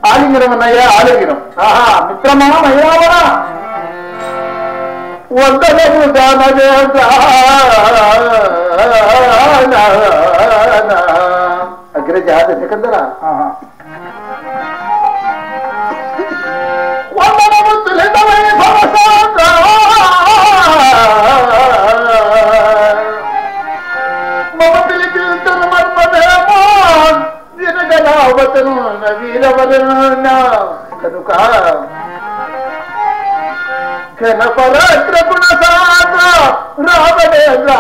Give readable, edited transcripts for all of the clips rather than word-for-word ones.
ఆలింగనమన్నయ్యా ఆలింగనం. మిత్రమా మహిళావన వందనము అగ్రజ దశకందరా వందనము తులితమై మమ పిలిపిల్తును మర్మదేమో వినగలావతను వీరవదన కనుక ఘనపరాత్ర గుణసాగ రామదేంద్ర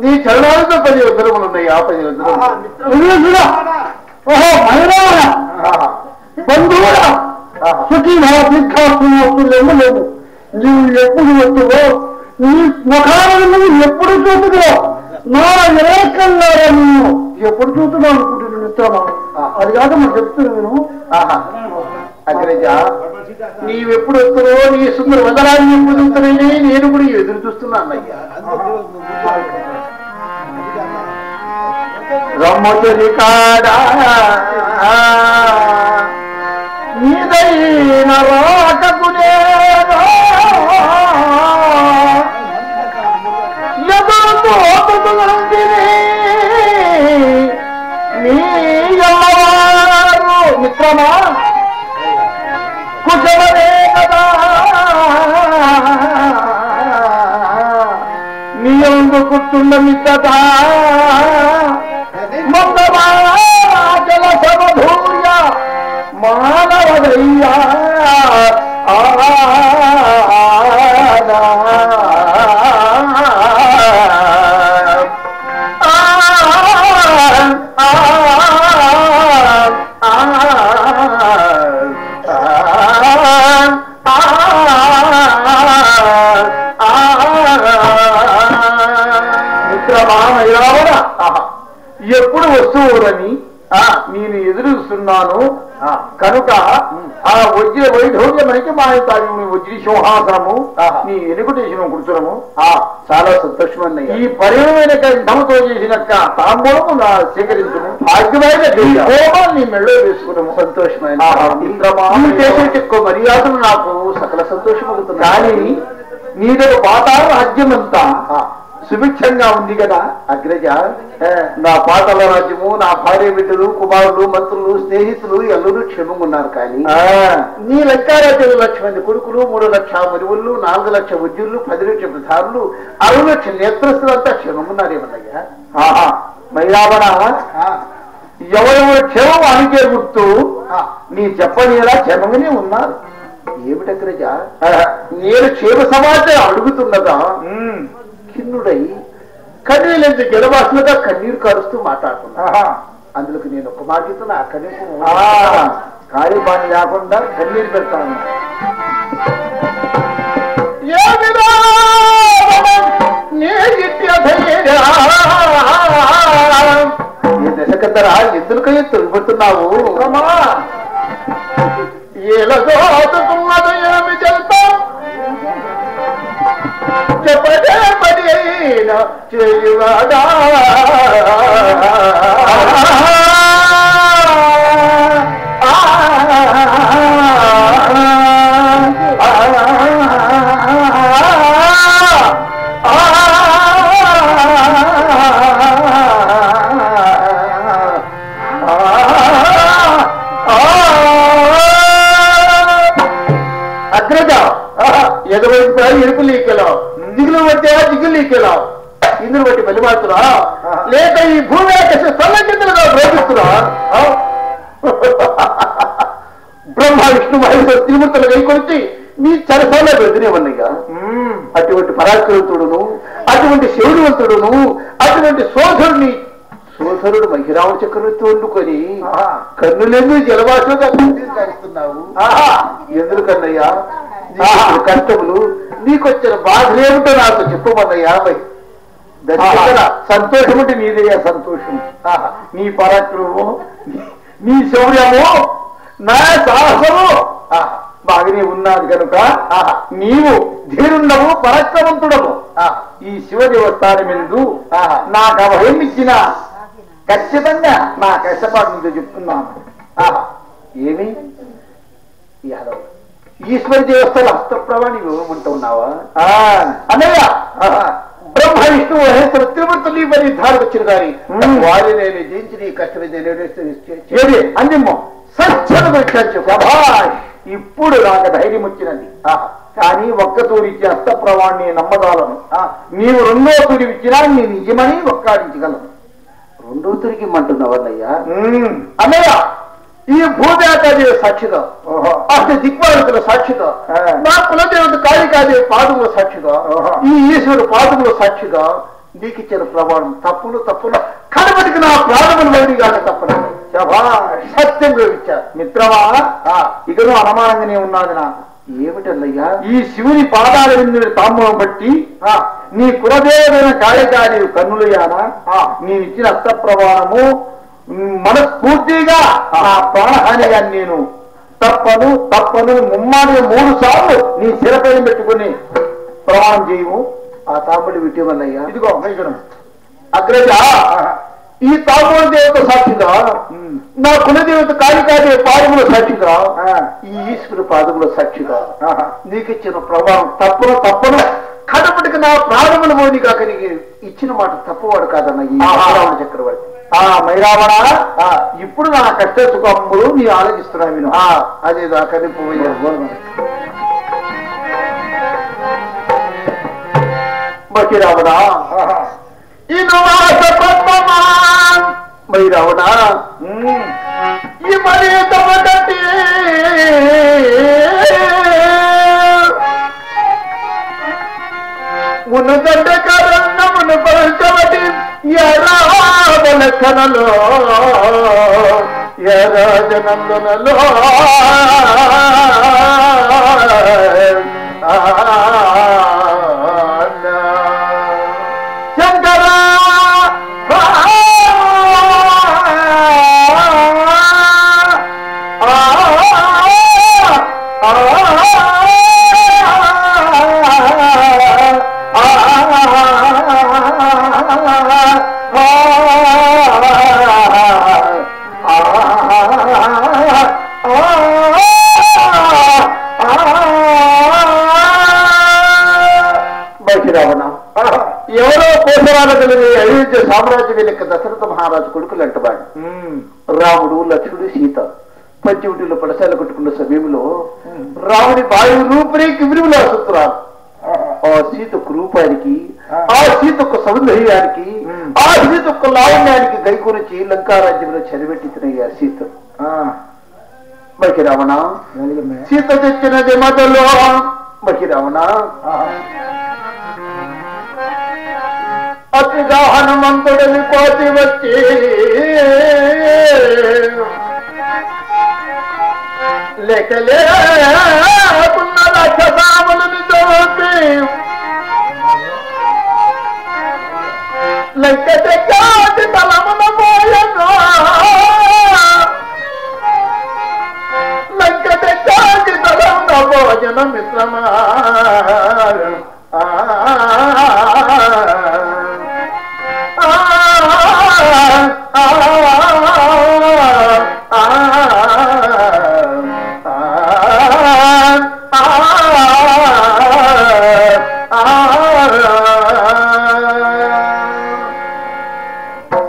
నీ చరణాలతో 10 ఉత్తరములు ఉన్నాయి. ఆ 10 ఉత్తరములు ఓహో మహిళ బంధువుడా సుఖీ భావీక్షాస్తులేము లేవు. నీవు ఎప్పుడు వస్తువో నీ ముఖాలను నువ్వు ఎప్పుడు చూపుదో నా ఏకల్లా నువ్వు ఎప్పుడు చూస్తున్నావు అనుకుంటున్నాను మిత్రమా. అది కాక మనం చెప్తున్నాను. అగ్రజ నీవెప్పుడు వస్తున్నావో నీ సుందర వదనాన్ని ఎప్పుడు చూస్తానని నేను కూడా ఎదురు చూస్తున్నా అన్నయ్యా. రమ్మొచ్చలి కాడా నీదైన రాకకునేదో నీ ఎల్లవారు మిత్రమా కుశలమే కదా నీ ఎందు కూర్చున్న మిత్రత మందమాచల సమధూర్య మానవదయ్యా ఎప్పుడు వస్తువులని నేను ఎదురుస్తున్నాను కనుక ఆ వజ్ర వైఢూర్యమనికి మా వజ్రి సింహాసనము నీ ఎనుగుటేసిన కూర్చున్నాము చాలా సంతోషమన్నయ్య. ఈ పరిమైన కంఠముతో చేసిన తాంబూలము నా స్వీకరించము. భాగ్యమైన నీ మెళ్ళో వేసుకున్నాము. సంతోషమైన ఎక్కువ మర్యాదలు నాకు సకల సంతోషమవుతుంది. కానీ నీదో పాతాళ రాజ్యమంతా సుభిక్షంగా ఉంది కదా అగ్రజ. నా పాటల రాజ్యము నా భార్య బిడ్డలు కుమారులు మంత్రులు స్నేహితులు ఎల్లరూ క్షేమంగా కానీ నీ లెక్కారాజ్యం 1 లక్ష మంది కొడుకులు 3 లక్షల మరువులు 4 లక్షల ఉద్యోగులు 10 లక్షల ప్రధానులు 6 లక్షల నేత్రస్తులంతా క్షేమమున్నారేమన్నయ్యా. మహిళావణ ఎవరెవరు క్షేమం అనికే గుర్తు నీ చెప్పనిలా క్షేమంగానే ఉన్నారు. ఏమిటగ్రజ నేను క్షేమ సమాచారం అడుగుతున్నదా ఖిన్నుడై కన్నీళ్ళెంత జలవాసులుగా కన్నీరు కారుస్తూ మాట్లాడుతున్నా. అందులోకి నేను ఒక మాటతో నా కనీసం కార్యపాని లేకుండా కన్నీరు పెడతాను. దశకందరా ఎందుకై తొలిపెడుతున్నావు? ఏమి చెప్తాం చెప్పదే పడి అయినా చేయువాడా చేస్తున్నా లేక ఈ భూమి ఆకాశ సల్లకిందులుగా ప్రేమిస్తున్నా బ్రహ్మ విష్ణు మహేశ్వర త్రిమూర్తులు కైకొలిచి నీ చరసాల బెదిరేవన్నయ్యా అటువంటి పరాక్రమంతుడును అటువంటి శౌర్యవంతుడును అటువంటి సోదరుడు మహిరావణ చక్రవర్తి వండుకొని కన్నులెందు జలవాసుగా కారుస్తున్నావు ఎందుకన్నయ్యా కష్టములు నీకొచ్చిన బాధలేమిటో నాకు చెప్పమన్నయ్యా సంతోషం అంటే నీదయ్యా సంతోషం నీ పరాక్రమము నీ శౌర్యము నా సాహసము బాగానే ఉన్నది కనుక నీవు ధీరుండవు పరాక్రమంతుడవు ఈ శివ దేవస్థానం ఎందు నాకు అభయం ఇచ్చిన ఖచ్చితంగా నా కష్టపాటు మీద చెప్తున్నాను ఏమి ఈశ్వర దేవస్థానం హస్తప్రభా నీవు ఉంటున్నావా అన్నయ్య బ్రహ్మ విష్ణు మహేశ్వర త్రిమూర్తులు మరి ధారకు వచ్చిన కానీ వారి నేను జయించి నీ కష్టమే అందిమ్మో సత్యం ఇప్పుడు నాకు ధైర్యం వచ్చినది కానీ ఒక్క తూరి ఇచ్చిన హస్తప్రవాణ్ణి నమ్మగాలను నీవు రెండో తూరి ఇచ్చినా నీ నిజమని ఒక్కాడించగలను రెండో తూరికి ఇమ్మంటున్నావన్నయ్యా అన్నయ్య ఈ భూదేవతాదేవి సాక్షిగా అసలు దిక్పాలకుల సాక్షిగా నా కులదేవత కాళికాదేవి పాదముల సాక్షిగా ఈ ఈశ్వరుడు పాదముల సాక్షిగా నీకు ఇచ్చిన ప్రమాణం తప్పులు కనబడికి నా ప్రాణములు వైరి కాక తప్పను సత్యంగా ఇచ్చా మిత్రమా ఇకను అనుమానంగానే ఉన్నది నాకు ఏమిటన్నయ్యా ఈ శివుని పాదాల విందుని తాంబూలం బట్టి నీ కులదేవైన కాళికాదేవి కన్నులయానా నేనిచ్చిన హస్త ప్రమాణము మనస్ఫూర్తిగా ఆ ప్రాణహానిగా నేను తప్పను ముమ్మాని 3 సార్లు నీ శిరపై పెట్టుకుని ప్రమాణం చేయము ఆ తాంబూడి విట్టివన్నయ్యా ఇదిగో అగ్రజ ఈ తాంబూల దేవత సాక్షిగా నా కులదేవత కాళికాదేవి పాదముల సాక్షిగా ఈ ఈశ్వరు పాదముల సాక్షిగా నీకిచ్చిన ప్రభావం తప్పను కడపటికి నా ప్రాణములు మోని కాక నీకు ఇచ్చిన మాట తప్పువాడు కాదన్న ఈ రావణ చక్రవర్తి మైరావణ ఇప్పుడు నా కష్ట సుఖములు నీ ఆలోచిస్తున్నా విను అదే దాకా పోయారు రావణ ఇది మరి రావణ ఈ మరి తమటి మునుగడ్డ కరన్నమును పరచవటి ఎరాజనలో ఎరాజనందనలో ఎవరో కోసరాలకు అయోధ్య సామ్రాజ్యం లెక్క దశరథ మహారాజు కొడుకులు అంటవాడు రాముడు లక్ష్మణుడు సీత పంచవటిలో పడశాల కొట్టుకున్న సమయంలో రాముడి భార్య రూపురేకి విలువలు సూత్రాలు ఆ సీతకు రూపానికి ఆ సీతకు సౌందర్యానికి ఆ సీతకు లావణ్యానికి గైకొనిచి లంకారాజ్యంలో చెరబెట్టినయ్యా సీత మకి రావణ సీత తెచ్చినది మొదలో మకి రావణ అతిగా హనుమంతుడిని కోతి వచ్చి లేకలేకున్న రాక్షసాములని చూపి లెక్క తెచ్చాటి తలమున పోయను లెక్క తెచ్చాటి తలమున భోజన మిత్రమా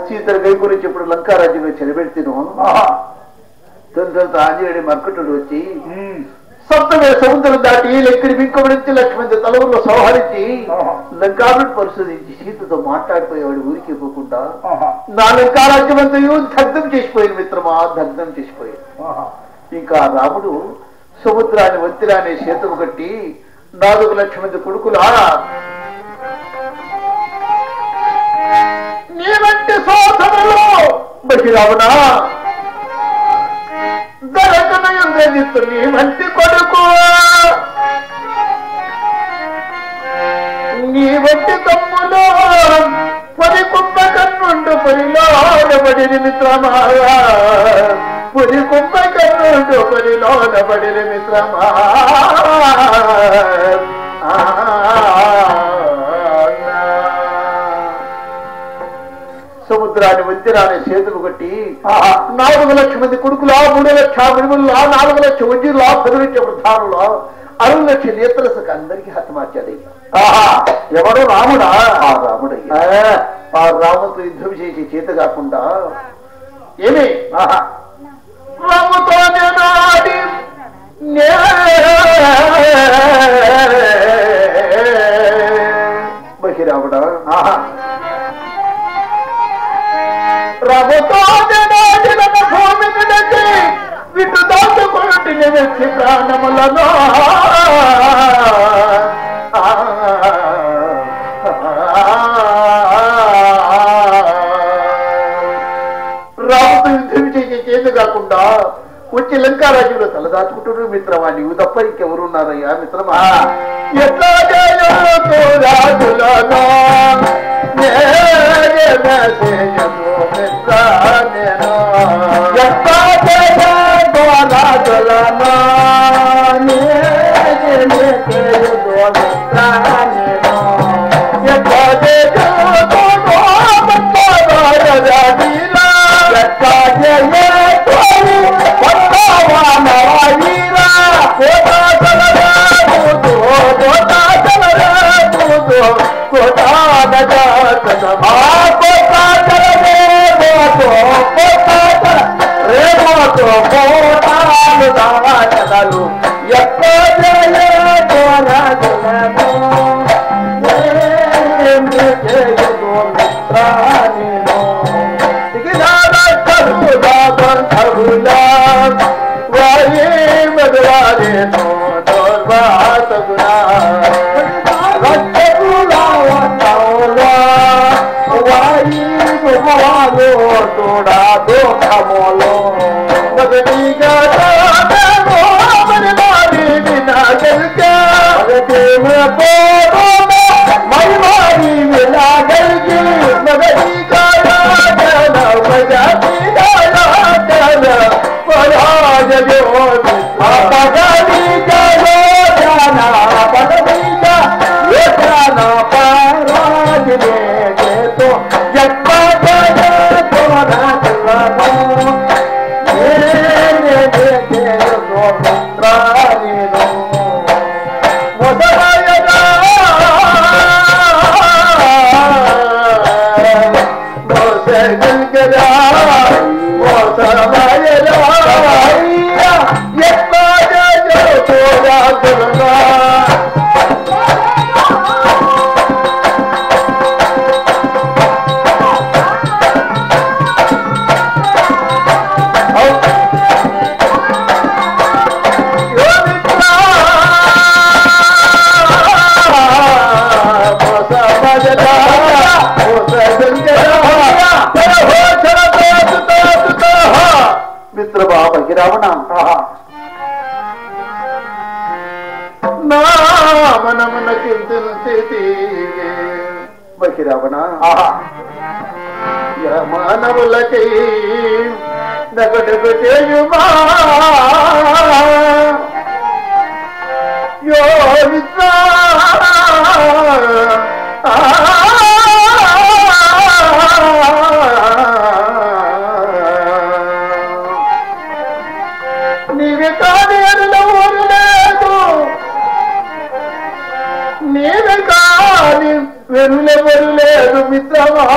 సీతల గై గురించి ఇప్పుడు లంకారాజ్యంలో చెలబెడితేను తొలి ఆంజనేయుడి మర్కటుడు వచ్చి సప్తమే సముద్రం దాటి లెక్కడి బింకబడించి లక్ష్మణ్ తలవుల్లో సంహరించి లంకాను పరిశోధించి సీతతో మాట్లాడిపోయేవాడు ఊరికి ఇవ్వకుండా నా లంకా రాజ్యమంతయు దగ్ధం చేసిపోయింది మిత్రమా, దగ్ధం చేసిపోయింది. ఇంకా రాముడు సముద్రాన్ని వంతిరాన్ని సేతువు కట్టి 4 లక్షల మంది కొడుకులా నీ వంటి సోదరులు బహిరావనా దొరకనయుందెనిత్తు నీ వంటి కొడుకు, నీ వంటి తమ్ములు పొరి కుంభ కన్నుండు పొరిలోనబడిని మిత్రమా, పొరి కుంభ కన్నుండు పొరిలోనబడిని మిత్రమా. సముద్రాన్ని వంతిరాన్ని సేతులు కట్టి 4 లక్షల మంది కొడుకులా 3 లక్షల మిడుగులా 4 లక్షల వజ్రులా 10 లక్షల ప్రధానులా 6 లక్షల నేత్రసకు అందరికీ హతమార్చాడయ్యా. ఎవరు రాముడా? ఆ రాముడయ్యా. ఆ రాముతో యుద్ధం చేసి చేత కాకుండా ఏమి రాముతో నేనాడి బహిరాముడా రాముతో నేనాడిన భూమిని నచ్చి విటు దాటుకుంటున్న వ్యక్తి ప్రాణములను రాముతో యుద్ధం చేసి చేతి కాకుండా వచ్చి లంకా రాజ్యంలో తలదాచుకుంటున్నారు మిత్రమా. నీవు తప్ప ఇంకెవరున్నారయ్యా మిత్రమా? ఎట్లా రాజులను మానవులకై నగడుగు చేయుమా యో విద్వా నీవే కాని అరులవరు లేదు, నీవే కాని వెరులెవరు లేదు మిత్రమా.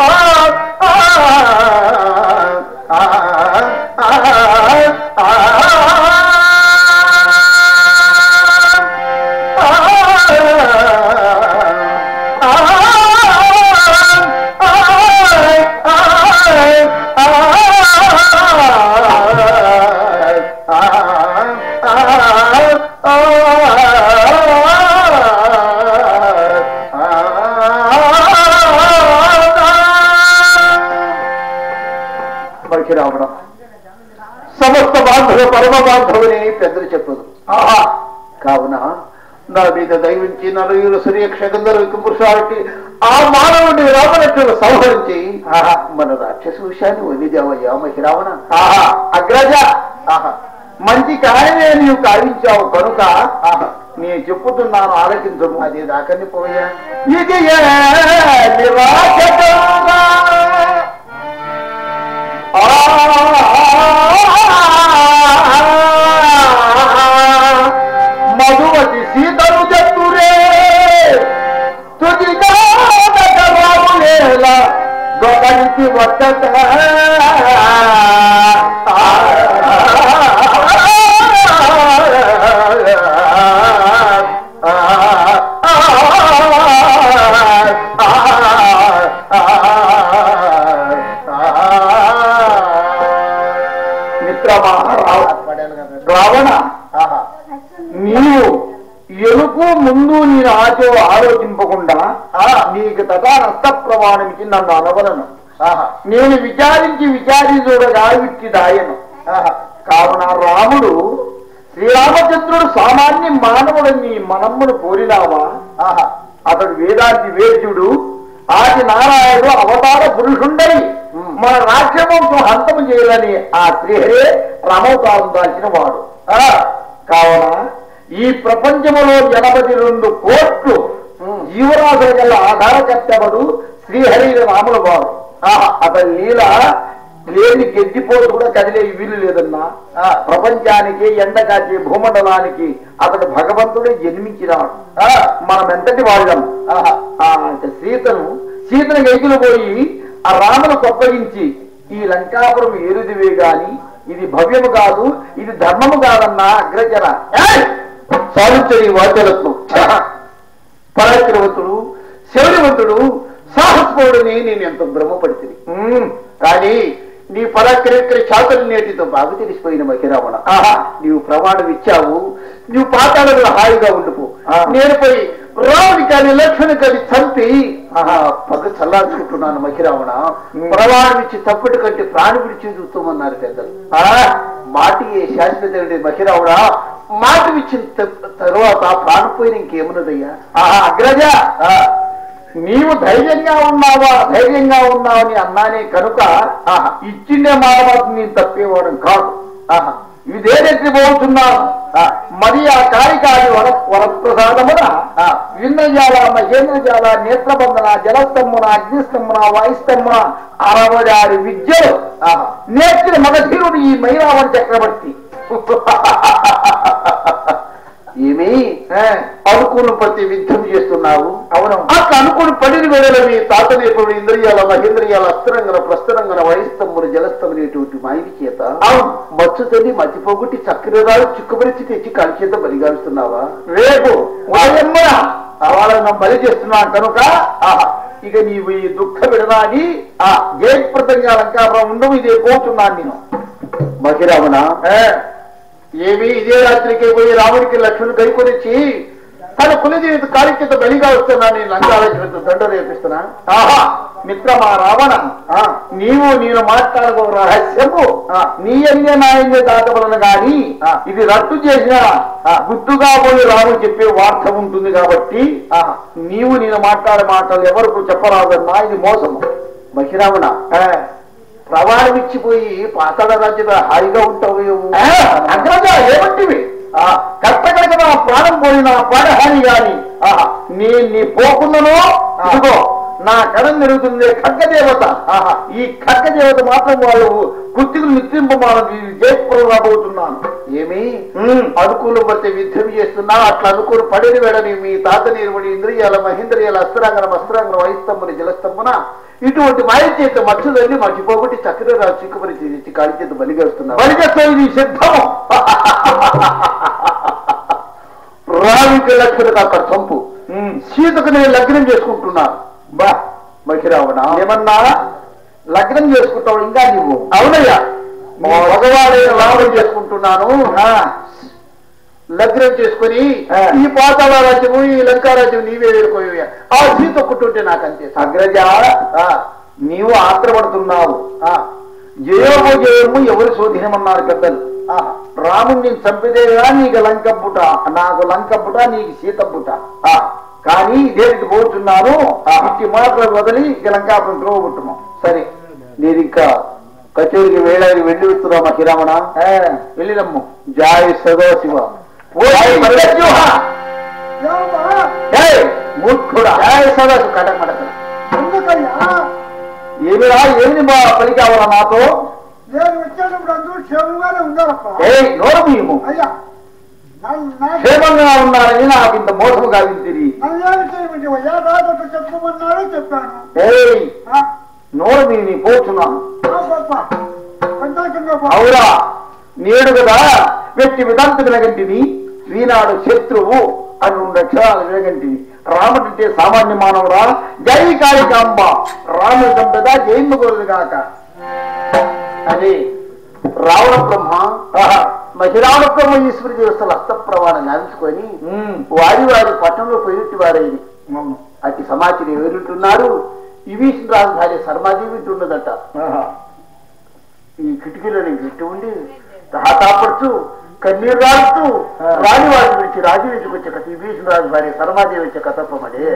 మనకి రావడం సమస్త బాంధవ పరమ బాంధవుని పెద్దలు చెప్పదు. కావున నా మీద దైవించి నలుగురు సూర్యక్షగంధర విపురుషాలకి ఆ మానవుడిని రామలక్ష్మణులు సంహరించి మన రాక్షస విషయాన్ని వదిలేవయ్యా మహిరావణ. అగ్రజ, మంచి కార్యమే నీవు కావించావు కనుక నేను చెప్పుతున్నాను, ఆలోచించము. అది దాకని పోయా ఇది మధువతి సీతను చెప్పురే తుదిగా దొకరికి వద్దట రావణ, నీవు ఎలుపు ముందు నేను ఆలోచింపకుండా నీకు తథా నష్ట ప్రమాణమికి నన్ను అనవలను. నేను విచారించి చూడగా విట్టి దాయను. కావున రాముడు శ్రీరామచంద్రుడు సామాన్య మానవుడు నీ మనమ్మును కోరినావా? అతడు వేదాంతి వేద్యుడు, ఆది నారాయణుడు అవతార పురుషుండై మన రాజ్యవంశం హంతము చేయాలని ఆ శ్రీహరే రామవతారం దాల్చిన వాడు. కావున ఈ ప్రపంచములో 82 కోట్లు జీవరాశుల గల ఆధారకర్తవడు శ్రీహరి రాముల వారు. అతని లీల లేని గెడ్డిపోటు కూడా కదిలే వీలు లేదన్నా. ప్రపంచానికి ఎండ కాచే భూమండలానికి అతడు భగవంతుడే జన్మించినాడు. మనం ఎంతటి వాళ్ళం. సీతను గైకులు పోయి ఆ రామును కొప్పగించి ఈ లంకాపురం ఏరుదివే గాని ఇది భవ్యము కాదు, ఇది ధర్మము కాదన్నా అగ్రజన. సావిత్రి వాచరత్నం పరాక్రమవంతుడు, శౌర్యవంతుడు, సాహస్పౌడుని నేను ఎంత భ్రమపడితే. కానీ నీ పరాక్రమ చాతులు నేటితో బాగా తెలిసిపోయిన మహిరావణ. నీవు ప్రమాణం ఇచ్చావు, నువ్వు పాతాళంలో హాయిగా ఉండిపో. నేను పోయి రాముని కానీ లక్ష్మణి కానీ చంపి పగ చల్లార్చుకుంటున్నాను మహిరావణ. ప్రమాణం ఇచ్చి తప్పటి కంటే ప్రాణి విడిచి చూస్తామన్నారు పెద్దలు. మాటియే శాశ్వత మహిరావణ. మాట ఇచ్చిన తరువాత ప్రాణపోయిన ఇంకేమున్నదయ్యా? అగ్రజ, నీవు ధైర్యంగా ఉన్నావని అన్నానే కనుక ఇచ్చిండే మాట నేను తప్పేవాడు కాదు. ఇదేదెత్తి పోతున్నాను. మరి ఆ కారికారి వరప్రసాదమున విన్నజాల, మహేంద్రజాల, నేత్రబంధన, జలస్తంభన, అగ్నిస్తంభన, వాయుస్తంభన 66 విద్యలు నేర్చిన మగధీరుడు ఈ మైరావణ చక్రవర్తి. ఏమి అనుకుని ప్రతి యుద్ధం చేస్తున్నావు? అవును. అట్లా అనుకుని పడిన వేళలో మీ తాతనేపుడు ఇంద్రియాల, మహేంద్రియాల, అస్త్రంగన, ప్రస్తరంగన, వయస్తంభులు, జలస్తంభునేటువంటి మాయిని చేత మచ్చు తల్లి మర్చిపోగొట్టి చక్కెరరాలు చిక్కుబరిచి తెచ్చి కాలి చేత బలిగాలుస్తున్నావా? రేపు వాళ్ళను బలి చేస్తున్నాను కనుక ఇక నీవు ఈ దుఃఖ విడనాడి జయప్రదంగా లంకాపురం ఉండవు. ఇదే పోతున్నాను నేను మహిరావణ. ఏమి ఇదే రాత్రికి పోయి రాముడికి లక్ష్మణుడు కైకొనిచ్చి తన కులదేవి కాలి చేత బలిగా వస్తున్నా. నేను లంకాలక్ష్మితో దండ రేపిస్తున్నా. మిత్రమా రావణ, నీవు నేను మాట్లాడుకో రహస్యము నీ అన్య నాయన్య దాటవలను గాని ఇది రద్దు చేసిన గుర్తుగా పోయి రాము చెప్పే వార్త ఉంటుంది కాబట్టి నీవు నేను మాట్లాడే మాటలు ఎవరికి చెప్పరాదన్నా. ఇది మోసము మహిరావణ. ప్రమాణం ఇచ్చిపోయి పాతాళ రాజ్యంలో హాయిగా ఉంటావు. అగ్రజ ఏమంటివి? కష్టకడక నా ప్రాణం పోయి నా ప్రాణహాని గాని నీ పోకుండానో ఇదిగో నా కడం జరుగుతుంది ఖడ్గదేవత. ఈ ఖడ్గదేవత మాత్రం వాళ్ళు కుర్తికులు నిత్యింపమానది జయపురం రాబోతున్నాను. ఏమి అనుకూలం పడితే యుద్ధం చేస్తున్నా. అట్లా అనుకూలం పడిన వేడని మీ తాత నిర్మడి ఇంద్రియాల, మహేంద్రియాల, అస్త్రాంగనం, వయస్తంభుని, జలస్తంభున ఇటువంటి మాయ చేత మత్స్యದಲ್ಲಿ మర్చిపోగొట్టి చక్కెర చిక్కుపరి తెచ్చి కాలి చేత బలిగేస్తున్నా. బలిగేస్తాయి సిద్ధము. రావికి లక్ష్మణుడు అక్కడ చంపు. సీతకు నేను లగ్నం చేసుకుంటున్నాను. బా మహిరావణ, ఏమన్నా లగ్నం చేసుకుంటావు ఇంకా నీవు? అవునయ్యా, మగవాడే రావడం చేసుకుంటున్నాను. లగ్నం చేసుకుని ఈ పాతాళ రాజ్యము, ఈ లంకా రాజ్యం నీవే వేరుకోవయ్యా. ఆ సీత ఒక్కటుంటే నాకంతే. అగ్రజ, నీవు ఆత్రపడుతున్నావు. జయోపజయము ఎవరు శోధినమన్నారు పెద్దలు. రాముణ్ణి చంపితేగా నీకు లంకపుట, నాకు లంకపుట, నీకు సీతపుట. కానీ ఇదేంటి పోతున్నాను, ఇట్టి మాటలు వదిలి ఇక లంకాపురం త్రోవబుట్టుము. సరే, నేను ఇంకా కచేరికి వేళకి వెళ్ళి వస్తున్నామా కిరామణ? వెళ్ళినమ్ము. జాయ్ సదాశివ. మూర్ఖుడా, జాయ్ సదాశివ. కటక మడక ఏమిరా, ఏమి మా పని కావాలా నాతో? నేను వచ్చేటప్పుడు అందరూ క్షేమంగానే ఉన్నారప్ప. నోరు మీము అయ్యా, క్షేమంగా ఉన్నారని నాకు ఇంత మోసము కావింది. నన్ను చేయమంటే అయ్యా రాదట్టు చెప్పమన్నాడు, చెప్పాను. నోరు మీ నీ పోతున్నాను. కొంచెం అవురా, నేడు కదా వ్యక్తి విధాంత వినగంటిని, ఈనాడు శత్రువు అని 2 అక్షరాలు వినగంటిని. రాముడంటే సామాన్య మానవురా. జై కాళికాంబ, రాముడు చంపదా జైమ్మకూడదు కాక అని రావణ బ్రహ్మ మహిరావణ బ్రహ్మ ఈశ్వరి దేవస్థల హస్త ప్రమాణం గావించుకొని వారి వారి పట్టణంలో పోయినట్టు వారైంది. అతి సమాచారం ఎవరుంటున్నారు? విభీషణ రాజు భార్య శర్మాదేవి ఉంటున్నదట. ఈ కిటికీలోని గిట్టు ఉండి తాపడుతూ కన్నీరు రాడుతూ రాణివాడి నుంచి రాజు ఇంటికి వచ్చే కథ విభీషణ రాజు భార్య శర్మాదేవి వచ్చే కథ ప్రమాడే.